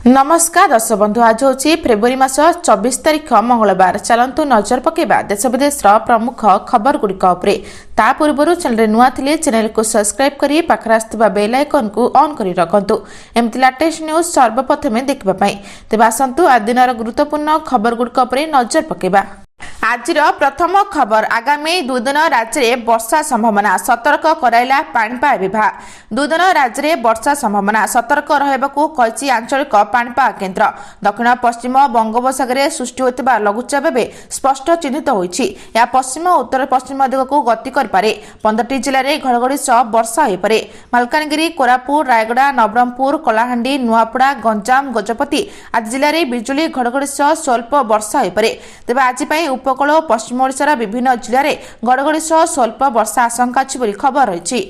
नमस्कार दर्शक बंधु आज हूँ फेब्रुआरी मास 24 तारिख मंगलवार। चलतु नजर पकेबा देश विदेश प्रमुख खबर गुड़िक ता पूर्व चैनल नुआ थिले चैनल को सब्सक्राइब करी पाखरे आसुवा बेल आइकन को ऑन करी रखंतु एमती लेटेस्ट न्यूज सर्वप्रथमे देखिबा पई। तेबे आसंतु आ दिनर गुरुत्वपूर्ण खबर गुड़िक नजर पकेबा। आज प्रथम खबर आगामी 2 दिन राज्य में वर्षा संभावना सतर्क कराइला पाणीपाग विभाग। 2 दिन राज्य में वर्षा संभावना सतर्क रहबाकू कहिछि आंचलिक पाणीपाग केन्द्र। दक्षिण पश्चिम बंगोपसागर सृष्टि होता लघुचाप एवं स्पष्ट चिन्हित होइछि। या पश्चिम और उत्तर पश्चिम दिग को गति करें। 15टी जिले में घड़घड़ी सह वर्षा होपे। मालकानगिरी, कोरापुट, रायगड़ा, नवरंगपुर, कलाहांडी, नुआपड़ा, गंजाम, गजपति आदि जिले में बिजुली घड़घड़ी सह स्वल्प वर्षा होपे। तेज आज उपकूल और पश्चिम ओडिशार विभिन्न जिले में घड़घड़ी सह स्वल्प वर्षा आशंका अछि बोली खबर रही।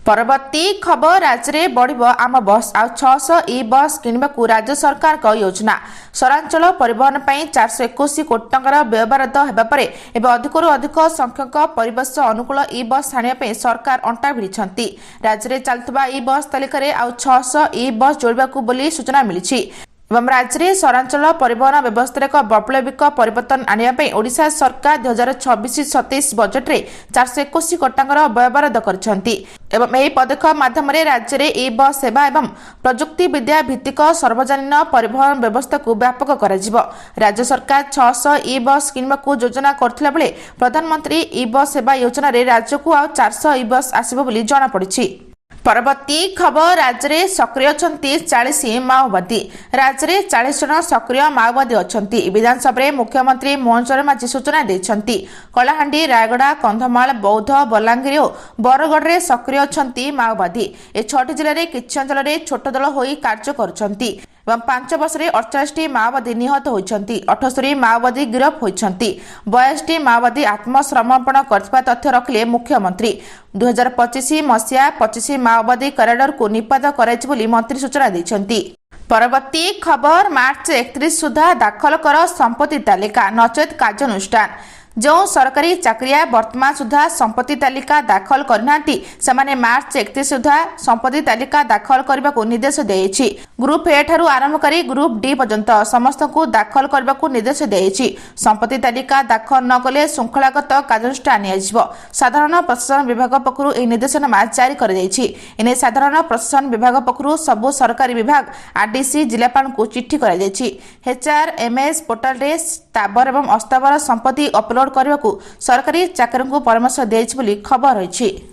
परवर्ती खबर राज्य में बढ़ आम बस आ 600 ई बस किणवाकू राज्य सरकार का योजना। सहरांचल परिवहन पर 421 कोटी टंकार व्ययबराद होगापर एवं अधिकरू अधिक संख्यक परिवेश अनुकूल ई बस आने सरकार अंटा भिड़ी। राज्य में चलुवा ई बस तालिकार आउ 600 ई बस जोड़वाकू बोली सूचना मिली। एवं राज्य में सहरांचल परिवहन व्यवस्था एक वैप्लविक परिवर्तन आने ओडिशा सरकार 2026-27 बजेट में 421 कोटी टंकार व्ययबराद करछंती। एवं यह पदक्षेप माध्यम राज्य में ई बस सेवा एवं प्रजुक्ति विद्या भित्तिक सार्वजनिक परिवहन व्यवस्था को व्यापक कराजिबो। राज्य सरकार 600 ई बस किणवाकू योजना करथिला बेले प्रधानमंत्री ई बस सेवा योजना रे राज्य को आ 400 ई बस आसीबो बोली जणा पड़िछि। परवर्ती खबर राज्य में सक्रिय 40 माओवादी। राज्य में 40 जन सक्रिय माओवादी अच्छा। विधानसभा मुख्यमंत्री मोहन चरण माझी सूचना देते। कलाहांडी, रायगड़ा, कंधमाल, बौद्ध, बलांगीर और बरगढ़ में सक्रिय अच्छा माओवादी। ए 6टी जिले में किछि अंचल में छोट दल होई कार्य करुछंती। 5 वर्ष में 48 माओवादी निहत होती। 78 माओवादी गिरफ होती। 42 माओवादी आत्मसमर्पण करथिबा तथ्य रखिले मुख्यमंत्री। 2025 मसीहा 25 माओवादी कॉरिडोर को निपात कराइछि बोली मंत्री सूचना देछंती। परवर्ती खबर मार्च 31 सुधा दाखल कर संपत्ति तालिका नचेत कार्यानुष्ठान। जो सरकारी चाकरिया वर्तमान सुधा संपत्ति तालिका दाखल करना से मार्च 31 सुधा संपत्ति तालिका दाखल करने को निर्देश दिए। ग्रुप ए ठारू आरंभ कर ग्रुप डी पर्यंत समस्त को दाखल करने को निर्देश दिए। संपत्ति तालिका दाखल न कले श्रृंखलागत कार्यानुष्ठान साधारण प्रशासन विभाग पक्षरु यह निर्देशनामा जारी कर एने साधारण प्रशासन विभाग पक्षरु सबु सरकारी विभाग आरडीसी जिलापाल को चिट्ठी कर एचआरएमएस पोर्टाल रे स्थावर एवं अस्थावर संपत्ति अपलोड करने को सरकारी चाकरी को परामर्श दिया खबर रही।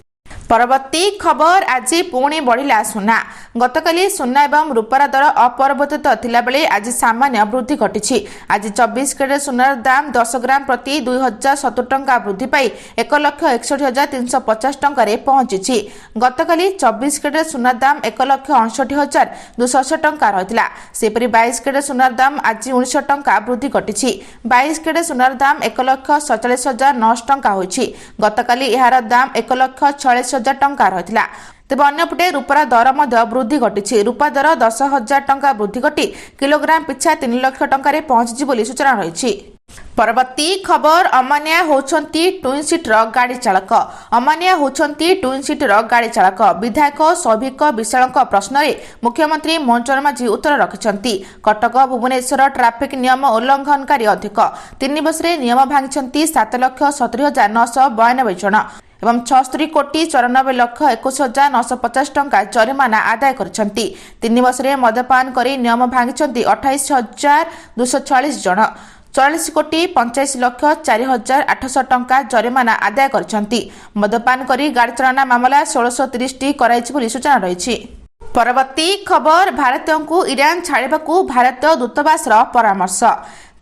परवर्ती खबर आज पुणी बढ़िला सुना। गतकाली सुना एवं रूपार दर अपरिवर्तित थिला बेले आज सामान्य वृद्धि घटी। आज 24 कैरेट सुनार दाम 10 ग्राम प्रति 2070 टंका वृद्धि पाई 1,61,350 टंका पहुंची। गतकाली 24 कैरेट सुनार दाम 1,68,280 टंका रहितला। सेपरि 22 कैरेट सुनार दाम आज 1900 टंका वृद्धि घटी। 22 कैरेट सुनार दाम 1,47,900 टंका होइछि। गतकाली एहार दाम 1,46,000 टंका रहितला। तेज अन्यपटे रूपार दर वृद्धि घटी। रूपा दर 10,000 टंका वृद्धि घटी किलोग्राम पिछा 3 लाख टंका पहुंची बोली सूचना रही। परवर्ती खबर अमानिया होछंती ट्विन सीटर गाड़ी चालक। अमानिया होछंती ट्विन सीटर गाड़ी चालक। विधायक सौभिक विशाल प्रश्न में मुख्यमंत्री मोहन चरण माझी उत्तर रखिछंती। कटक भुवनेश्वर ट्राफिक नियम उल्लंघनकारी अधिक 3 वर्ष में नियम भांगी 7,70,992 जन एवं 76,94,21,950 टंका जरिमाना आदाय करछंती। 3 वर्ष में मद्यपान करी नियम भांगी 28,246 जन 44,85,04,800 टंका जरिमाना आदाय करछंती। मद्यपान करी गाड़ी चलाना मामला 1630 कराइछि बोली सूचना रही। परवर्ती खबर भारतीयों को ईरान छाड़िबाकू भारतीय दूतावास परामर्श।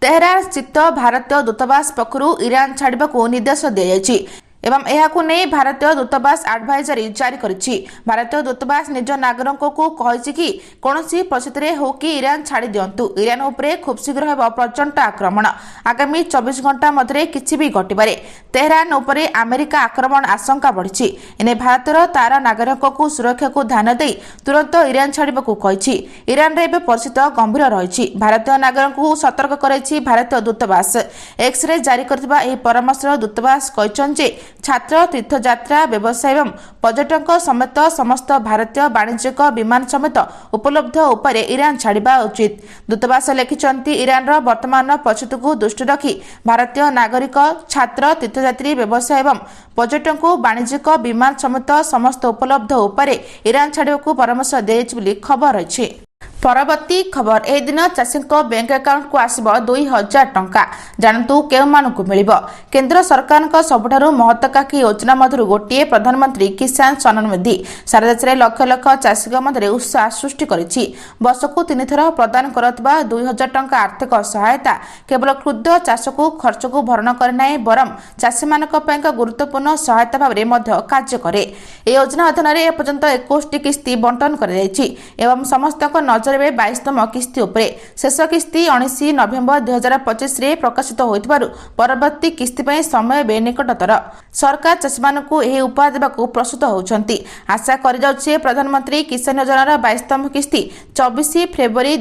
तेहरान स्थित भारतीय दूतावास पक्षरु ईरान छाड़िबाकू निर्देश दिया एवं यहां नहीं भारतीय दूतावास एडवाइजरी जारी करिछि। भारतीय दूतावास निज नागरिकों को कहिछि कि कोनोसी परिस्थिति हो कि ईरान छाड़ी दियंतु। ईरान उपरे खूब शीघ्र हेबो प्रचंड आक्रमण। आगामी 24 घंटा मध्य किछि भी घटिबारे तेहरान उपरे अमेरिका आक्रमण आशंका बढ़िछि। एने भारतर तार नागरिकों को सुरक्षा को ध्यान दे तुरंत ईरान छाड़िबाकू कहिछि। ईरान रे परिस्थिति गंभीर रहिछि। भारतीय नागरिकों को सतर्क कराइछि भारतीय दूतावास। एक्स रे जारी करथिबा एही परामर्श दूतावास कहिछन जे छात्र तीर्थयात्रा व्यवसाय एवं पर्यटक समेत समस्त भारतीय वाणिज्यिक विमान समेत उपलब्ध उपरे ईरान छाड़ा उचित। दूतावास लिखिं ईरान वर्तमान परिस्थिति को दृष्टि रखी भारतीय नागरिक छात्र तीर्थयात्री व्यवसाय एवं पर्यटक को वाणिज्यिक विमान समेत समस्त उपलब्ध उपरे ईरान छाड़ा परामर्श दिया खबर रही। परवर्ती खबर ए दिन चाषी बैंक अकाउंट को आसब 2000 टंका जानतु केउमानकु मिलिबो। केंद्र सरकार सबुठारु महत्वाकांक्षी योजना मध्यरु गोटे प्रधानमंत्री किसान सम्मान निधि सारा देश में लक्ष लक्ष चाषी मध्य उत्साह सृष्टि करिछि। वर्षकु 3 थर प्रदान करथबा 2000 टंका आर्थिक सहायता केवल क्षुद्र चाष को खर्च को भरण करे नाही बरम चाषी मानक पैंका गुरुत्वपूर्ण सहायता भाबरे मध्य कार्य करे। ए योजना अधीन रे एपर्यंत 21 टी किस्ती बंटन कर जायछि एवं समस्त नजर 22तम किस्ती उपरे शेष किस्ती 19 नवेम्बर 2025 रे प्रकाशित होइतबारु परवर्ती किस्ती पई समय बे निकटतर। सरकार चाषी मानकु एही उपहार देबाकु प्रस्तुत होउछंती। आशा करि जाउछे प्रधानमंत्री किसान योजनार 22तम किस्ती 24 फेब्रुआरी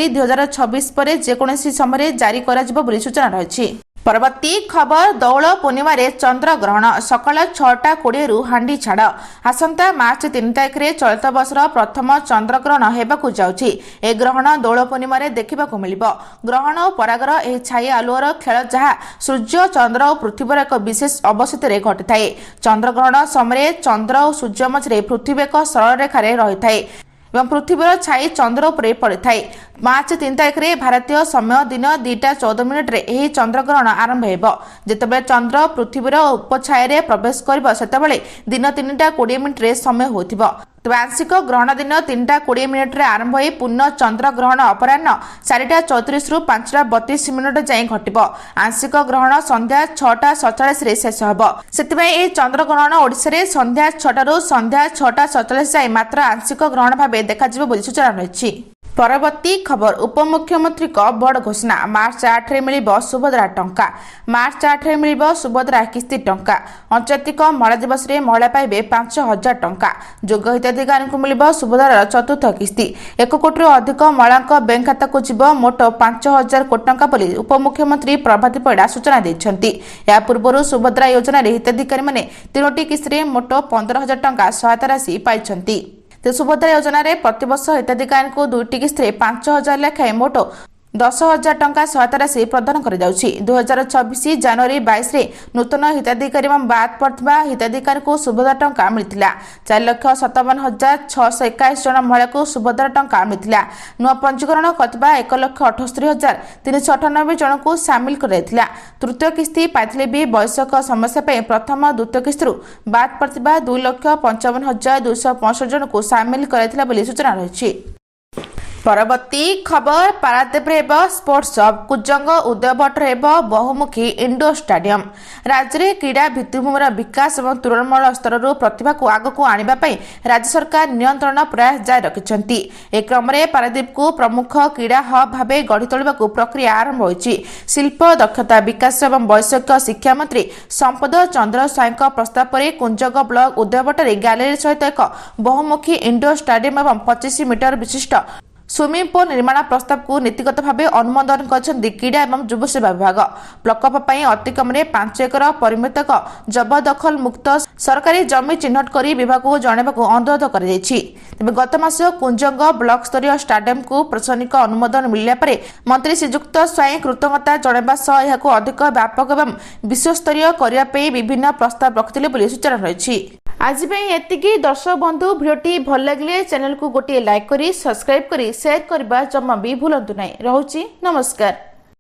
2024 पर जेकोसी समय जारी करा जिवो बोली सूचना रहिछि। परवर्ती खबर दौल पूर्णिमा चंद्र ग्रहण सकाल 6:20 रु हांडी छाड़ आसंता मार्च 3 तारिख रे चलित वर्षर प्रथम चंद्र ग्रहण हेबाकु जाउछि। ए ग्रहण दौल पूर्णिमा देखिबाकु मिलिबो। ग्रहण और परागर एही छाई आलुअर खेल जहा सूर्य चंद्र और पृथ्वीर एक विशेष अवस्थित रे घटिଥାଏ। चंद्र ग्रहण समय चंद्र और सूर्य मझे पृथ्वी एक सरल रेखार रही है एवं पृथ्वीर छाई चंद्र उपरे पड़े। मार्च 3 तारिख रे भारतीय समय दिन 2:14 रे एही चंद्र ग्रहण आरंभ हेबो। जेतेबेले चंद्र पृथ्वीर उपछाया रे प्रवेश करिबो सेतेबेले दिन 3:20 रे समय होथिबो। तबे आंशिक ग्रहण दिन 3:20 रे आरंभ होई पूर्ण चंद्र ग्रहण अपराह्न 4:34 रु 5:32 जाए घटिबो। आंशिक ग्रहण संध्या 6:47 रे शेष हेबो। सेतिबे ए चंद्र ग्रहण ओडिसा रे संध्या 6 रु संध्या 6:47 जाए मात्र आंशिक ग्रहण भाबे देखा जिवो बोली सूचना रहिछि। परवर्ती खबर उपमुख्यमंत्री बड़ घोषणा मार्च 8 रे मिलिबो सुभद्रा टंका। मार्च 8 रे मिलिबो सुभद्रा किस्ती टंका। अंचतिक महिला दिवस रे महिला पाइबे 5000 टंका। जोग्य हिताधिकारी को मिलिबो सुभद्रार चतुर्थ किस्ती। 1 कोटी अधिक महिला बैंक खाता को जीवो मोट 5000 कोटी टंका बोली उपमुख्यमंत्री प्रभाती परिडा सूचना दैछंती। या पूर्वरु सुभद्रा योजना रे हिताधिकारी माने 3टी किस्ती रे मोट 15000 टंका सहायता राशि पाइछंती। सुभद्रा योजना रे प्रतिवर्ष हिताधिकारी को 2टी किस्ती 5000 लेखाएं मोट 10,000 टंका सहायता राशि प्रदान कर जाउछि। 2024 जनवरी 22 रे नूतन हिताधिकारी एवं बाद पड़थिबा हिताधिकारी को सुभद्रा टंका मिलिथिला। 4,57,621 जन महिला को सुभद्रा टंका मिलिथिला। नुआ पंजीकरण करथिबा 1,78,398 जन को शामिल कराइथिला। तृतीय किस्ती पाइथिले भी वयस्क समस्या पे प्रथम द्वितीय किस्ती बाद पड़थिबा 2,55,265 जन को शामिल कराइथिला बोली सूचना रहिछि। परवर्ती खबर पारादीप स्पोर्ट्स हब कुजंग उदयभट्टर बहुमुखी इंडोर स्टाडियम। राज्य में क्रीड़ा भित्तिभूमिर विकास और तृणमूल स्तर प्रतिभा को आग को आने राज्य सरकार नियंत्रण प्रयास जारी रखिंट। एक क्रम पारादीप को प्रमुख क्रीड़ा हब भाव गढ़ी तोड़ा प्रक्रिया आरंभ होती। शिल्प दक्षता विकास और वैषयिक शिक्षा मंत्री संपद चंद्र साई प्रस्ताव पर कुंजंग ब्लॉक उदयभट्टर गैलेरी सहित एक बहुमुखी इंडोर स्टाडियम और 25 मीटर विशिष्ट स्विमिंग पूल निर्माण प्रस्ताव को नीतिगत भाव अनुमोदन कर क्रीड़ा और युव सेवा विभाग। प्रकल्प पर अतिक्रम 5 एकर परिमित जबरदखल मुक्त सरकारी जमी चिन्हट कर विभाग को जनवाक अनुरोध कर गत मास कुंजंग ब्लॉक स्तरीय स्टाडियम को प्रशासनिक अनुमोदन मिलने पर मंत्री श्रीजुक्त स्वाई कृतज्ञता जनवा सह अधिक व्यापक और विश्वस्तरीय करने विभिन्न प्रस्ताव रखिते सूचना रही। आज एतिकी दर्शक बंधु भिडियोटी भल लगे चैनल को गोटे लाइक करी सब्सक्राइब करी शेयर करबा जमा भी भूलंतु नहीं। रहुची नमस्कार।